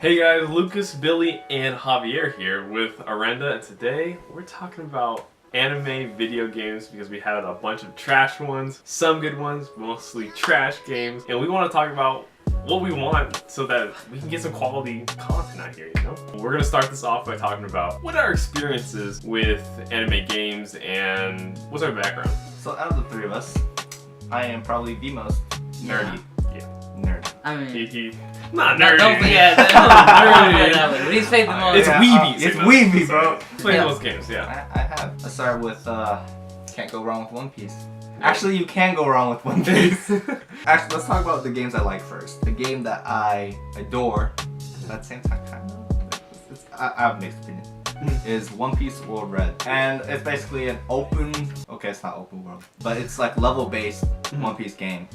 Hey guys, Lucas, Billy, and Javier here with Orenda, and today we're talking about anime video games because we had a bunch of trash ones, some good ones, mostly trash games, and we want to talk about what we want so that we can get some quality content out here, you know? We're gonna start this off by talking about what are our experiences with anime games and what's our background. So out of the three of us, I am probably the most nerdy. Yeah. Nerd. I mean, He not nerdy. Don't be that way. But he's played the most. It's weeby. It's weeby, bro. Play most games, yeah. I have. Let's start with can't go wrong with One Piece. Actually, you can go wrong with One Piece. Actually, let's talk about the games I like first. The game that I adore, at the same time, kind of, I have mixed opinions, is One Piece World Red. And it's basically an open, okay, it's not open world, but it's like level-based One Piece game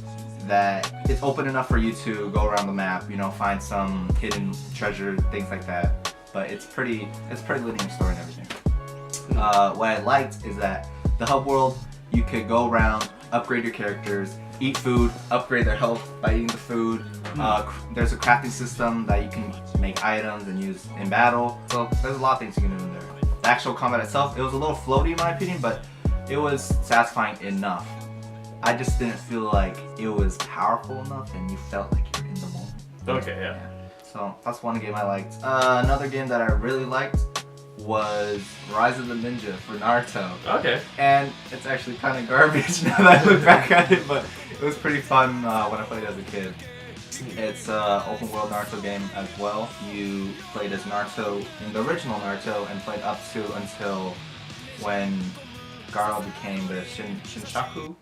that it's open enough for you to go around the map, you know, find some hidden treasure, things like that. But it's pretty linear story and everything. What I liked is that the hub world, you could go around, upgrade your characters, eat food, upgrade their health by eating the food. There's a crafting system that you can make items and use in battle. So there's a lot of things you can do in there. The actual combat itself, it was a little floaty in my opinion, but it was satisfying enough. I just didn't feel like it was powerful enough and you felt like you're in the moment. Okay, yeah. So that's one game I liked. Another game that I really liked was Rise of the Ninja for Naruto. Okay. And it's actually kind of garbage now that I look back at it, but it was pretty fun when I played as a kid. It's an open world Naruto game as well. You played as Naruto in the original Naruto and played up to until when Gaara became the Shinshaku.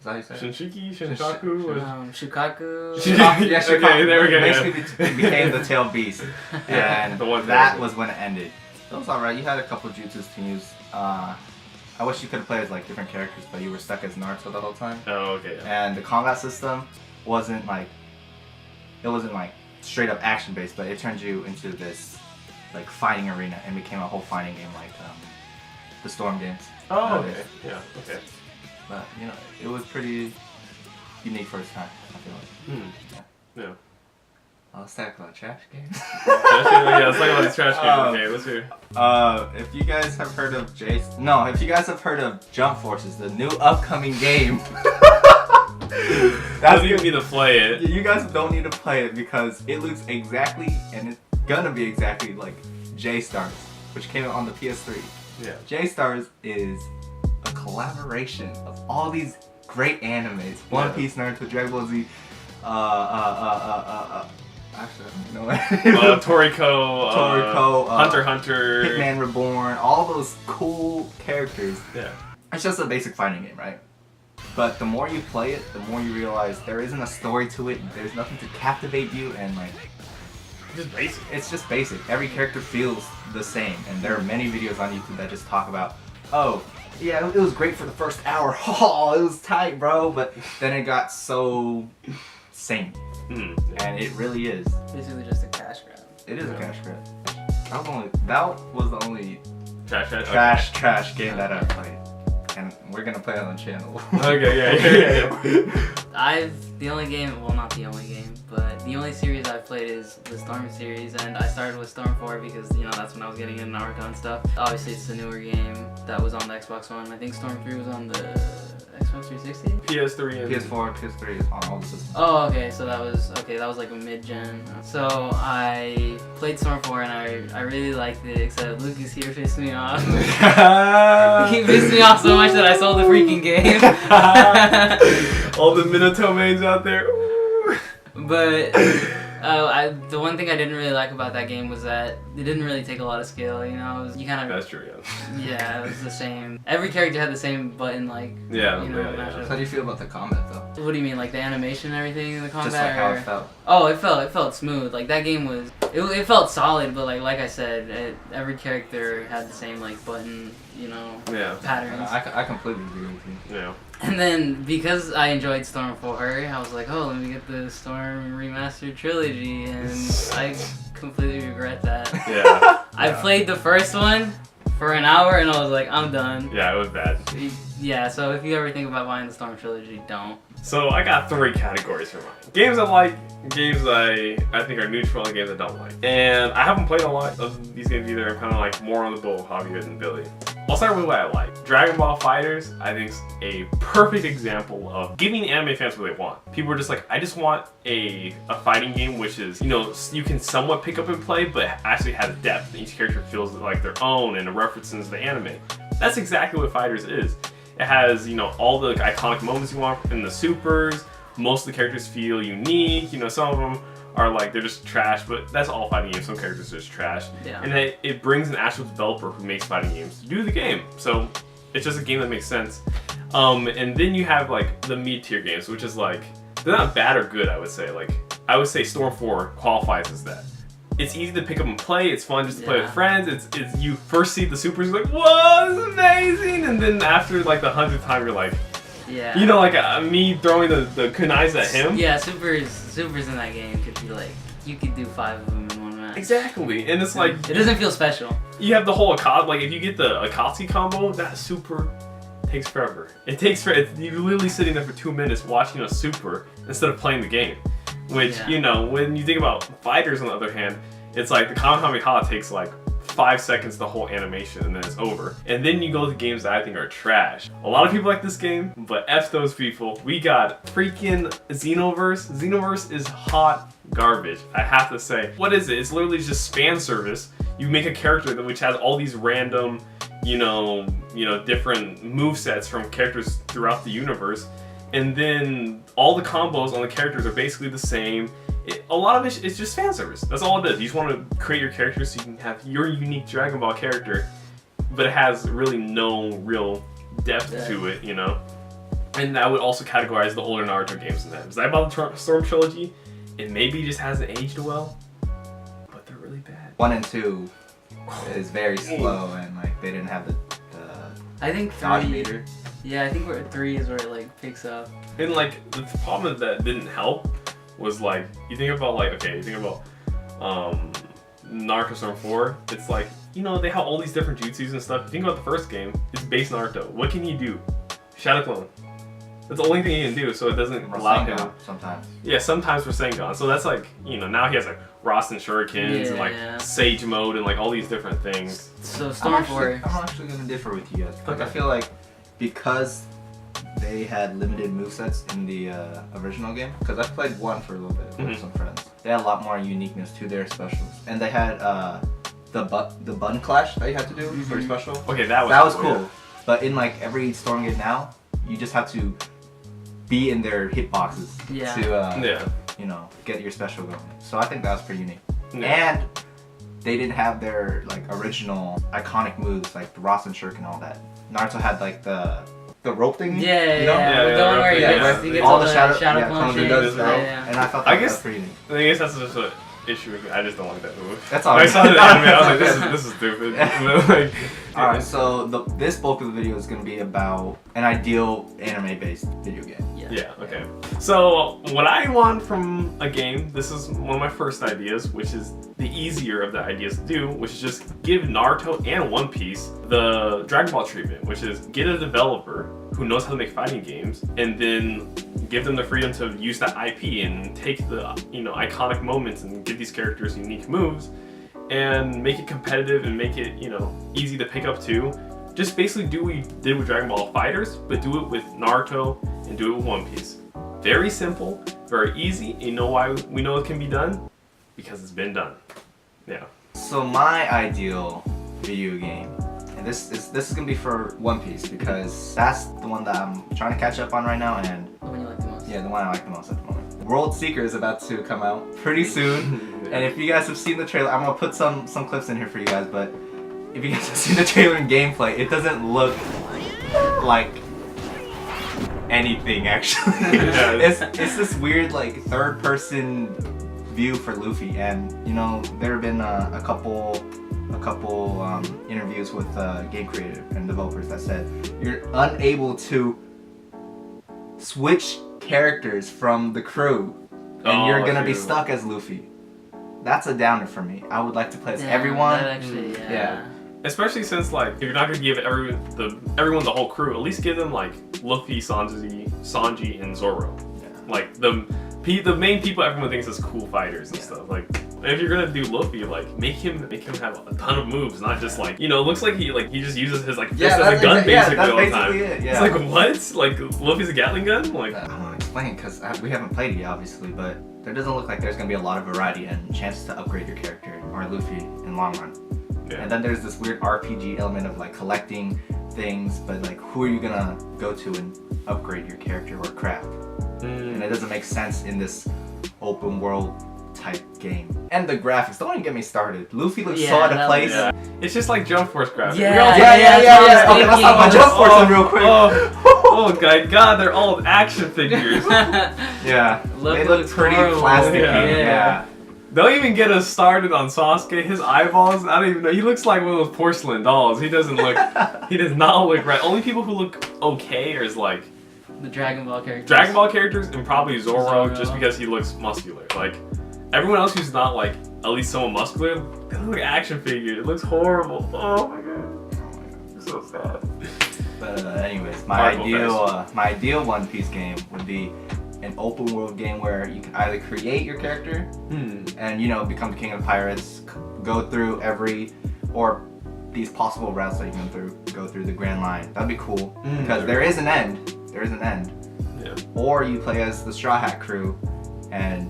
Is that how you say it? Shinshiki? Shinshaku? Shukaku. Yeah, Shukaku. Okay, there we go. Basically became the tail beast. And the one that was when it ended. It was alright, you had a couple jutsus to use. I wish you could have played as like different characters, but you were stuck as Naruto the whole time. Oh, okay. Yeah. And the combat system wasn't like straight up action based, but it turned you into this like fighting arena and became a whole fighting game like the Storm games. Oh, okay. Yeah, okay. But you know, it was pretty unique for its time, I feel like. Yeah. Let's talk about trash games. Yeah, let's talk about these trash games. Okay, let's hear. If you guys have heard of if you guys have heard of Jump Forces, the new upcoming game. That's gonna be to play it. You guys don't need to play it because it looks exactly, and it's gonna be exactly like J-Stars, which came out on the PS3. Yeah. J-Stars is a collaboration of all these great animes. One Piece, Naruto, Dragon Ball Z, actually, I don't know. Toriko, Hunter x Hunter, Hitman Reborn, all those cool characters. Yeah. It's just a basic fighting game, right? But the more you play it, the more you realize there isn't a story to it, there's nothing to captivate you, and like... Just basic. It's just basic. Every character feels the same, and there are many videos on YouTube that just talk about, oh, yeah, it was great for the first hour, oh, it was tight, bro, but then it got so samey. And it really is. Basically just a cash grab. It is a cash grab. That was the only trash game that I played. And we're gonna play it on the channel. Okay, yeah. The only game, well not the only game, but the only series I've played is the Storm series, and I started with Storm 4 because, you know, that's when I was getting into Naruto and stuff. Obviously it's the newer game that was on the Xbox One. I think Storm 3 was on the Xbox 360? PS3 and PS4, PS3 is on all the systems. Oh, okay, so that was like a mid-gen. So I played Storm 4 and I really liked it, except Lucas here pissed me off. He pissed me off so much that I sold the freaking game. All the Minato mains out there. But the one thing I didn't really like about that game was that it didn't really take a lot of skill, you know? You kind of... That's true, yeah. Yeah, it was the same. Every character had the same button, like... Yeah, you know, yeah. How do you feel about the combat, though? What do you mean, like the animation and everything in the combat? Just like how it felt. Oh, it felt smooth. Like that game was... It felt solid, but like I said, every character had the same, like, button, you know, patterns. I completely agree with you. Yeah. And then, because I enjoyed Storm 4, I was like, oh, let me get the Storm Remastered Trilogy, and I completely regret that. Yeah. I played the first one for an hour, and I was like, I'm done. Yeah, it was bad. Yeah, so if you ever think about buying the Storm Trilogy, don't. So I got 3 categories for mine. Games I like, games I think are neutral, and games I don't like. And I haven't played a lot of these games either. I'm kind of like more on the boat of Javier than Billy. I'll start with what I like. Dragon Ball FighterZ, I think, is a perfect example of giving anime fans what they want. People are just like, I just want a fighting game which is, you know, you can somewhat pick up and play, but actually has depth. Each character feels like their own and it references the anime. That's exactly what FighterZ is. It has, you know, all the iconic moments you want in the supers. Most of the characters feel unique. You know, some of them are like, they're just trash, but that's all fighting games. Some characters are just trash. Yeah. And it brings an actual developer who makes fighting games to do the game. So it's just a game that makes sense. And then you have like the mid-tier games, which is like, they're not bad or good, I would say. Like, I would say Storm 4 qualifies as that. It's easy to pick up and play. It's fun just to play with friends. It's you first see the supers, you're like, whoa, this is amazing. And then after like the 100th time, you're like, you know, like me throwing the kunais at him. Yeah, supers in that game could be like, you could do 5 of them in one match. Exactly, and it's like it doesn't feel special. You have the whole Akatsuki, like if you get the Akatsuki combo, that super takes forever. It takes forever. You're literally sitting there for 2 minutes watching a super instead of playing the game. Which, you know, when you think about fighters on the other hand, it's like the Kamehameha takes like 5 seconds the whole animation and then it's over. And then you go to games that I think are trash. A lot of people like this game, but F those people. We got freaking Xenoverse. Xenoverse is hot garbage, I have to say. What is it? It's literally just fan service. You make a character which has all these random, you know, different movesets from characters throughout the universe. And then all the combos on the characters are basically the same. A lot of it is just fan service. That's all it is. You just want to create your character so you can have your unique Dragon Ball character, but it has really no real depth to it, you know? And I would also categorize the older Naruto games in that. Because I bought the Storm Trilogy, it maybe just hasn't aged well, but they're really bad. 1 and 2 is very slow and like they didn't have the I think dodge 3. meter. Yeah, I think 3 is where it like picks up. And like the problem that didn't help was like you think about Naruto Storm 4. It's like, you know, they have all these different jutsus and stuff. You think about the first game, it's base Naruto. What can he do? Shadow Clone. That's the only thing he can do, so it doesn't allow him. Sometimes. Yeah, sometimes for Sengon. So that's like, you know, now he has like Rasen Shurikens and like Sage Mode and like all these different things. So Storm 4. I'm actually gonna differ with you guys. Like, I feel like because they had limited movesets in the original game, because I played 1 for a little bit with some friends. They had a lot more uniqueness to their specials, and they had the button clash that you had to do for your special. Okay, that was cool. Yeah. But in like every Storm game now, you just have to be in their hitboxes to you know, get your special going. So I think that was pretty unique. And they didn't have their like original iconic moves like the Rasen Shuriken and all that. Naruto had like the rope thing. The one where he gets all the shadow clone things. And I thought that was pretty neat. I guess that's just an issue with me. I just don't like that move. That's all. When I saw the anime, I was like, this is stupid. Like, alright, so this bulk of the video is going to be about an ideal anime-based video game. Yeah, okay. So, what I want from a game, this is one of my first ideas, which is the easier of the ideas to do, which is just give Naruto and One Piece the Dragon Ball treatment, which is get a developer who knows how to make fighting games, and then give them the freedom to use that IP and take the, you know, iconic moments and give these characters unique moves, and make it competitive and make it, you know, easy to pick up too. Just basically do what we did with Dragon Ball FighterZ, but do it with Naruto and do it with One Piece. Very simple, very easy. And you know why we know it can be done? Because it's been done. Yeah. So my ideal video game, and this is gonna be for One Piece because that's the one that I'm trying to catch up on right now, and the one you like the most. Yeah, the one I like the most at the moment. World Seeker is about to come out pretty soon, and if you guys have seen the trailer, I'm gonna put some clips in here for you guys. But if you guys have seen the trailer and gameplay, it doesn't look like anything actually. it's this weird like third-person view for Luffy, and you know there have been a couple interviews with game creative and developers that said you're unable to switch characters from the crew, and you're gonna be stuck as Luffy. That's a downer for me. I would like to play as everyone. That actually, especially since like if you're not gonna give everyone the whole crew, at least give them like Luffy, Sanji, and Zoro. Yeah. Like the main people everyone thinks is cool fighters and stuff. Like if you're gonna do Luffy, like make him have a ton of moves, not just like it looks like he just uses his like fist as a gun basically all the time. It, yeah. It's like what? Like Luffy's a Gatling gun? Like I don't know how to explain because we haven't played it yet, obviously, but there doesn't look like there's gonna be a lot of variety and chances to upgrade your character or Luffy in long run. yeah. And then there's this weird RPG element of like collecting things, but like who are you gonna go to and upgrade your character or craft? And it doesn't make sense in this open world type game. And the graphics, don't even get me started. Luffy looks so out of place. Yeah. It's just like Jump Force graphics. Yeah. Yeah. Okay, let's talk about Jump Force real quick. Oh God, they're all action figures. Yeah, they look looks pretty horrible. plasticky. Yeah. Don't even get us started on Sasuke. His eyeballs, I don't even know. He looks like one of those porcelain dolls. He doesn't look. He does not look right. Only people who look okay is like The Dragon Ball characters. Dragon Ball characters and probably Zoro, Zoro. just because he looks muscular. Like everyone else who's not like at least somewhat muscular, they look like action figures. It looks horrible. Oh my god, it's so sad. But anyways, my ideal One Piece game would be an open world game where you can either create your character and become the king of pirates, go through these possible routes that you can go through the Grand Line. That'd be cool because there is an end. Yeah. Or you play as the Straw Hat crew and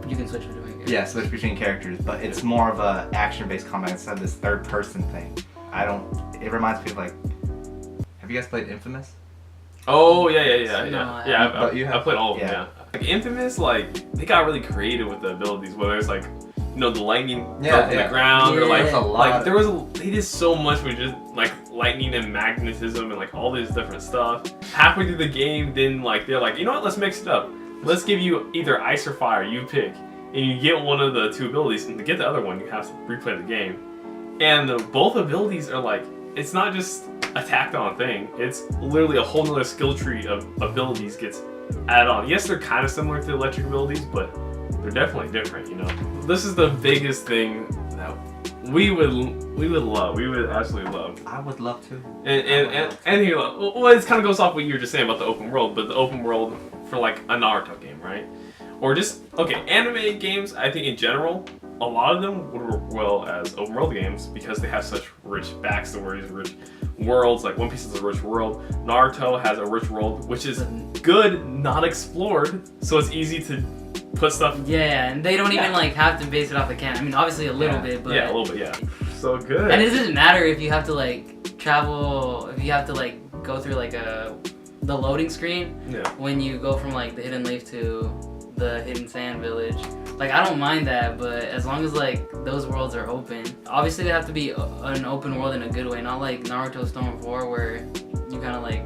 You can switch between characters. yeah, switch between characters, but it's more of a action-based combat instead of this third-person thing. It reminds me of like, have you guys played Infamous? Oh yeah. No, I played all of them. Yeah. Like Infamous, like they got really creative with the abilities. Whether it's like, the lightning broke the ground, or like, There's a lot. they did so much with just like lightning and magnetism and like all this different stuff. Halfway through the game, then like they're like, you know what? Let's mix it up. Let's give you either ice or fire. You pick, and you get one of the two abilities. And to get the other one, you have to replay the game. And both abilities are like, it's not just a tacked on thing. It's literally a whole nother skill tree of abilities gets added on. Yes, they're kind of similar to the electric abilities, but they're definitely different, This is the biggest thing that we would love. We would absolutely love. I would love to. And here, well, it kind of goes off what you were just saying about the open world, but the open world for like a Naruto game, right? Or just, anime games, I think in general, a lot of them would work well as open world games because they have such rich backstories, rich worlds. Like One Piece is a rich world. Naruto has a rich world, which is good, not explored, so it's easy to put stuff. Yeah, and they don't even like have to base it off the canon. I mean, obviously a little bit, but yeah, a little bit, yeah. So good. And it doesn't matter if you have to like travel, if you have to like go through like the loading screen. Yeah. When you go from like the Hidden Leaf to the Hidden Sand Village. Like I don't mind that, but as long as like those worlds are open. Obviously they have to be an open world in a good way, not like Naruto Storm 4 where you kind of like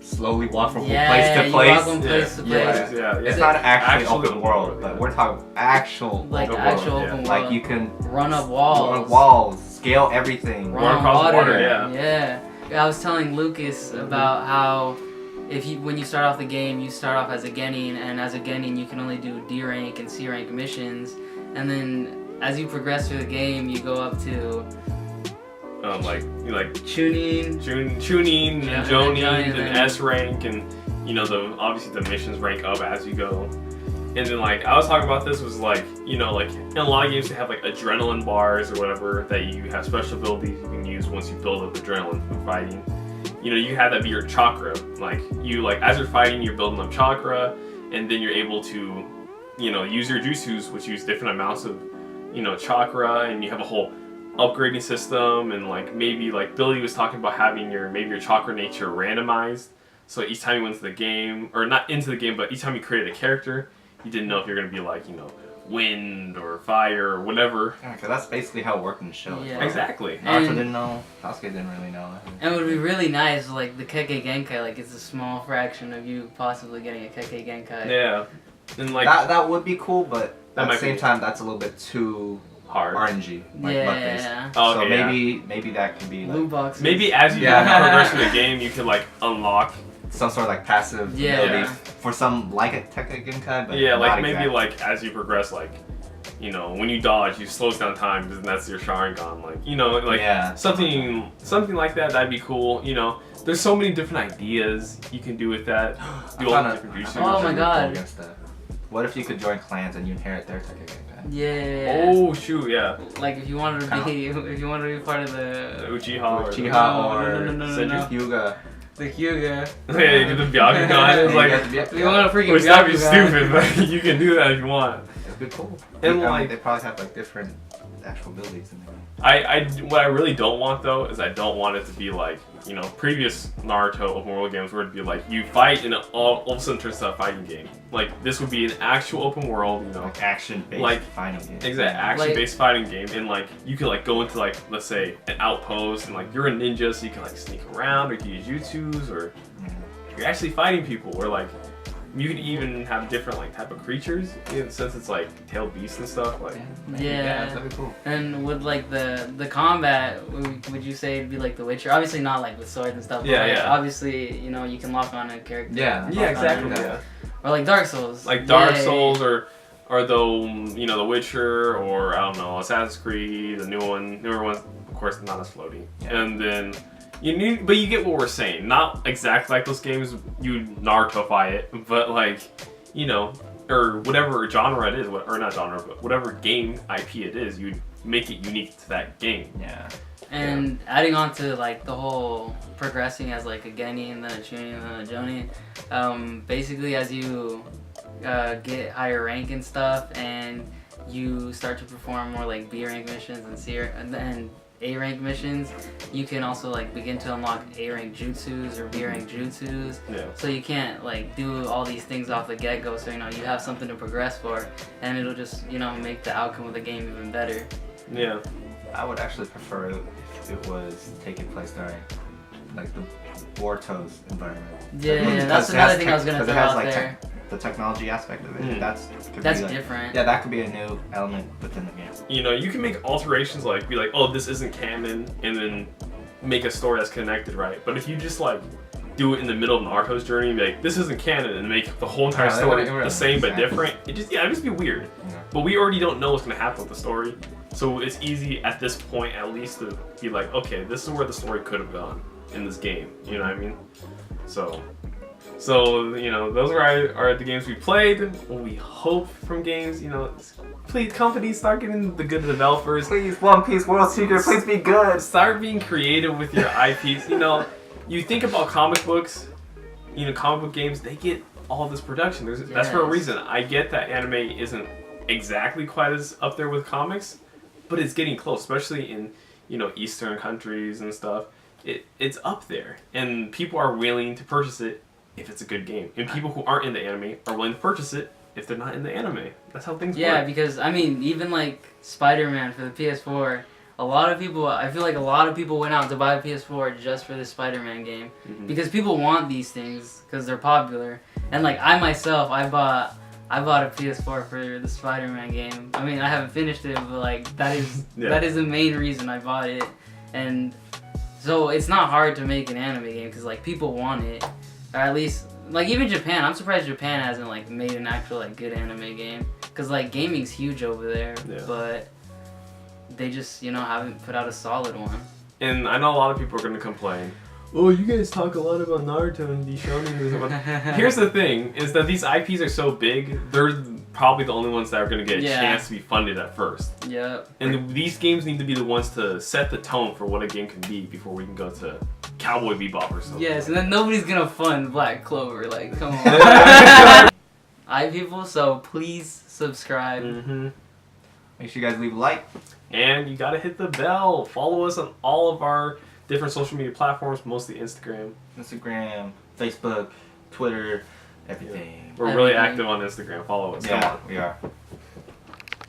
slowly walk from place to you place. walk from place to place. Yeah. It's not actually Actually open world, but we're talking actual Like open actual world. open world. Like you can run up walls. Scale everything. Run on across the water. water, yeah. Yeah. I was telling Lucas about how when you start off the game, you start off as a Genin, and as a Genin you can only do D rank and C rank missions, and then as you progress through the game, you go up to like Chunin, Chunin Yeah, and Jonin and and then- S rank, and obviously the missions rank up as you go. And then like I was talking about this was like like in a lot of games they have like adrenaline bars or whatever that you have special abilities you can use once you build up adrenaline from fighting. You have that be your chakra. Like as you're fighting, you're building up chakra, and then you're able to use your jutsus, which use different amounts of chakra, and you have a whole upgrading system. And like maybe like Billy was talking about having your chakra nature randomized, so each time you went into the game, or not into the game, but each time you created a character, you didn't know if you're gonna be like wind or fire or whatever. Yeah, because that's basically how it worked in the show. Yeah. Exactly. Naruto And- didn't know. Sasuke didn't really know. and it would be really nice, like the Kekkei Genkai, like it's a small fraction of you possibly getting a Kekkei Genkai. Yeah. And like That would be cool, but That at the might same be- time, that's a little bit too hard. RNG. Like butt-based. Yeah. Oh, So okay, yeah. maybe that could be like Loot boxes. Maybe as you Yeah. progress through the game, you can like unlock. some sort of like passive Yeah. ability for some like a Tekken Genkai, but Yeah, like not maybe exactly. like as you progress, like you know, when you dodge, you slows down time because that's your Sharingan. Like, you know, like something like that. That'd be cool. You know, there's so many different ideas you can do with that. Do all the different jutsus. Oh my god. What if you could join clans and you inherit their Tekage? Yeah. Oh shoot, yeah. Like if you wanted to be, if you wanted to be part of the Uchiha or Hyuga. The Hyuga. Yeah, you get the Byakugan. It's like, you want to freaking which that'd be stupid, but you can do that if you want. It'd be cool. And like, they probably have like different actual abilities in there. What I really don't want though is I don't want it to be like, you know, previous Naruto open world games where it'd be like you fight and all of a sudden turns to a fighting game. Like this would be an actual open world, you know, like action-based fighting game. Exactly, action-based fighting game, and like you could like go into like let's say an outpost and like you're a ninja, so you can like sneak around or you can use jutsus or you're actually fighting people, or like you could even have different like type of creatures since it's like tailed beasts and stuff. Like yeah, that'd be cool. And with like the combat, would you say it'd be like The Witcher? Obviously not like with swords and stuff. But like, obviously, you know, you can lock on a character. Yeah. Yeah. Exactly. Yeah. Or like Dark Souls. Like Dark Souls or the you know The Witcher or I don't know Assassin's Creed, the newer one, of course not as floaty. Yeah. And then. But you get what we're saying. Not exactly like those games, you Naruto-fy it, but like, you know, or whatever genre it is, or not genre, but whatever game IP it is, you make it unique to that game. Yeah. And adding on to like the whole progressing as like a Geni and then a Chunin and then a Jonin, basically as you get higher rank and stuff, and you start to perform more like B rank missions and then A rank missions, you can also like begin to unlock A rank jutsus or B rank jutsus. Yeah. So you can't like do all these things off the get go. So you know you have something to progress for, and it'll just make the outcome of the game even better. Yeah. I would actually prefer it if it was taking place during like the Boruto's environment. Yeah, that's another thing I was gonna throw out there. The technology aspect of it, that's different. Yeah, that could be a new element within the game. You know, you can make alterations like be like, oh, this isn't canon, and then make a story that's connected, right? But if you just like do it in the middle of Naruto's journey, and be like, this isn't canon, and make the whole entire story the same but different, it'd just be weird. Yeah. But we already don't know what's gonna happen with the story, so it's easy at this point at least to be like, okay, this is where the story could have gone in this game. You know what I mean? So, you know, those are the games we played. What we hope from games, you know, please companies start getting the good developers. Please, One Piece World Secret, please be good. Start being creative with your IPs. You know, you think about comic books, you know, comic book games, they get all this production. That's for a reason. I get that anime isn't exactly quite as up there with comics, but it's getting close, especially in, you know, Eastern countries and stuff. It's up there, and people are willing to purchase it if it's a good game. And people who aren't into anime are willing to purchase it if they're not into anime. That's how things work. Yeah, because, I mean, even like Spider-Man for the PS4, I feel like a lot of people went out to buy a PS4 just for the Spider-Man game. Mm-hmm. Because people want these things, because they're popular. And like, I myself, I bought a PS4 for the Spider-Man game. I mean, I haven't finished it, but like, that is the main reason I bought it. And so it's not hard to make an anime game, because like, people want it. Or at least, like, even Japan. I'm surprised Japan hasn't like made an actual like good anime game, because like gaming's huge over there, but they just haven't put out a solid one. And I know a lot of people are gonna complain, oh, you guys talk a lot about Naruto and the shonen. Here's the thing, is that these IPs are so big, they're probably the only ones that are going to get a chance to be funded at first. Yeah. And these games need to be the ones to set the tone for what a game can be before we can go to Cowboy Bebop or something. Yes, and then nobody's going to fund Black Clover, like, come on. People, so please subscribe. Mm-hmm. Make sure you guys leave a like. And you got to hit the bell. Follow us on all of our different social media platforms, mostly Instagram, Facebook, Twitter, everything. We're really active on Instagram. Follow us. Yeah, we are.